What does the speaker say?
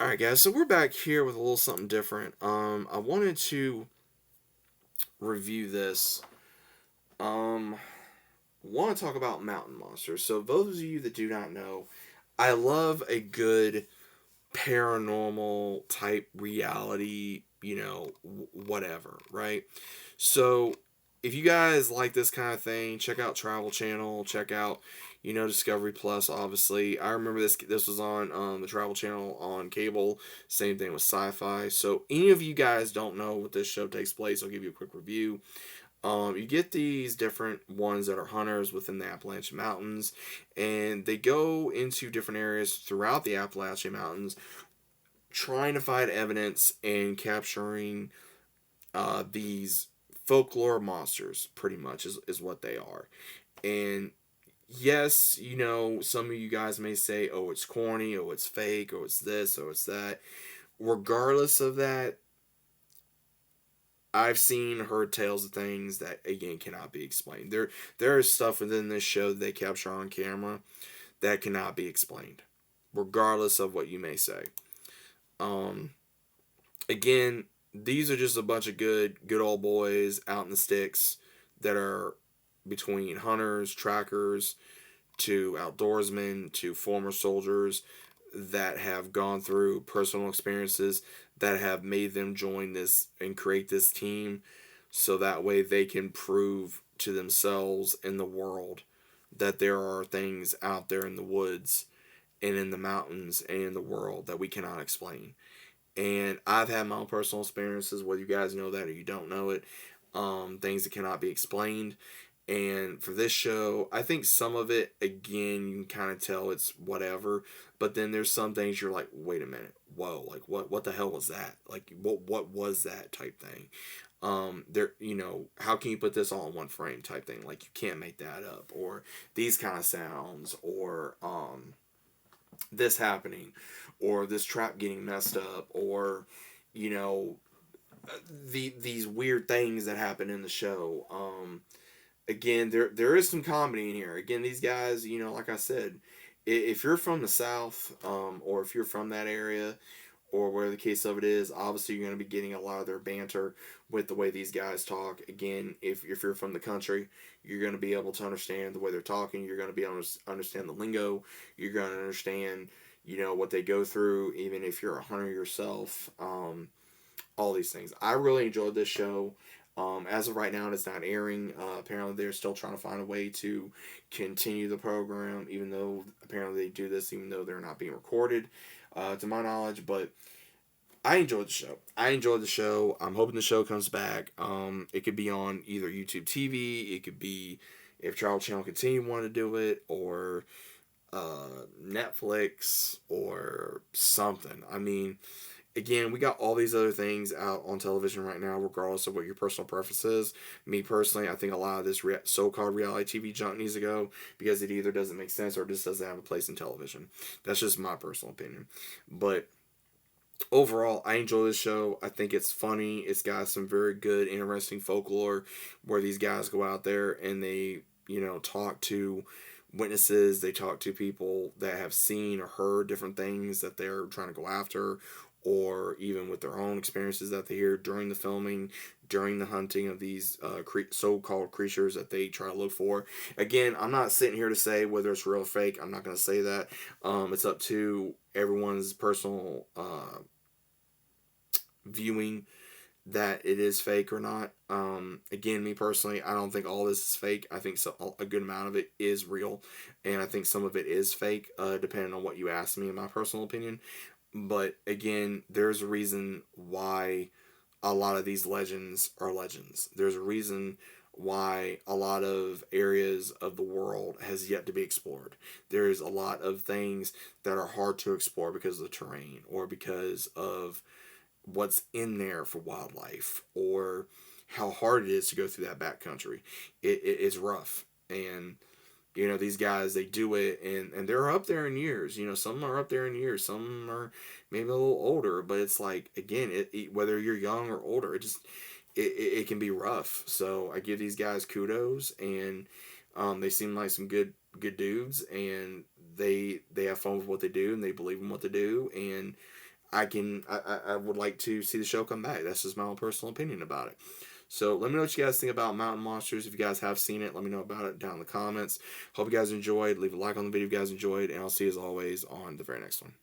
Alright guys, so we're back here with a little something different. I wanted to review this. Um want to talk about mountain monsters. So those of you that do not know, I love a good paranormal type reality, whatever, right? So if you guys like this kind of thing, check out Travel Channel, check out, Discovery Plus. Obviously, I remember this was on the Travel Channel on cable. Same thing with Sci-Fi. So any of you guys don't know what this show takes place, I'll give you a quick review. You get these different ones that are hunters within the Appalachian Mountains, and they go into different areas throughout the Appalachian Mountains, trying to find evidence and capturing these folklore monsters. Pretty much is what they are. And yes, some of you guys may say, "Oh, it's corny," "Oh, it's fake," "Oh, it's this," "Oh, it's that." Regardless of that, I've seen, heard tales of things that again cannot be explained. There is stuff within this show that they capture on camera that cannot be explained, regardless of what you may say. Um, Again, these are just a bunch of good old boys out in the sticks that are between hunters, trackers, to outdoorsmen, to former soldiers that have gone through personal experiences that have made them join this and create this team so that way they can prove to themselves in the world that there are things out there in the woods and in the mountains and in the world that we cannot explain. And I've had my own personal experiences, whether you guys know that or you don't know it, things that cannot be explained. And for this show, I think some of it, again, you can kind of tell it's whatever. But then there's some things you're like, wait a minute, whoa, like what the hell was that? Like what was that type thing? How can you put this all in one frame type thing? Like you can't make that up, or these kind of sounds, or this happening, or this trap getting messed up, or you know these weird things that happen in the show. Again, there is some comedy in here. Again, these guys, like I said, if you're from the South, or if you're from that area, or where the case of it is, obviously you're going to be getting a lot of their banter with the way these guys talk. Again, if you're from the country, you're going to be able to understand the way they're talking. You're going to be able to understand the lingo. You're going to understand, what they go through, even if you're a hunter yourself. All these things. I really enjoyed this show. As of right now, it's not airing. Apparently, they're still trying to find a way to continue the program, even though apparently they do this, even though they're not being recorded, to my knowledge. But I enjoyed the show. I enjoyed the show. I'm hoping the show comes back. It could be on either YouTube TV. It could be if Travel Channel Continue want to do it, or Netflix, or something. I mean, again, we got all these other things out on television right now, regardless of what your personal preference is. Me personally, I think a lot of this so-called reality TV junk needs to go because it either doesn't make sense or just doesn't have a place in television. That's just my personal opinion. But overall, I enjoy this show. I think it's funny. It's got some very good, interesting folklore where these guys go out there and they, talk to witnesses. They talk to people that have seen or heard different things that they're trying to go after, or even with their own experiences that they hear during the filming, during the hunting of these so-called creatures that they try to look for. Again, I'm not sitting here to say whether it's real or fake. I'm not going to say that. It's up to everyone's personal viewing that it is fake or not. Again, me personally, I don't think all this is fake. I think a good amount of it is real, and I think some of it is fake, depending on what you ask me, in my personal opinion. But again, there's a reason why a lot of these legends are legends. There's a reason why a lot of areas of the world has yet to be explored. There's a lot of things that are hard to explore because of the terrain, or because of what's in there for wildlife, or how hard it is to go through that backcountry. It's rough. And these guys, they do it, and they're up there in years. Some are up there in years, some are maybe a little older, but it's like, again, whether you're young or older, it can be rough. So I give these guys kudos, and they seem like some good dudes, and they have fun with what they do, and they believe in what they do. And I would like to see the show come back. That's just my own personal opinion about it. So let me know what you guys think about Mountain Monsters. If you guys have seen it, let me know about it down in the comments. Hope you guys enjoyed. Leave a like on the video if you guys enjoyed, and I'll see you as always on the very next one.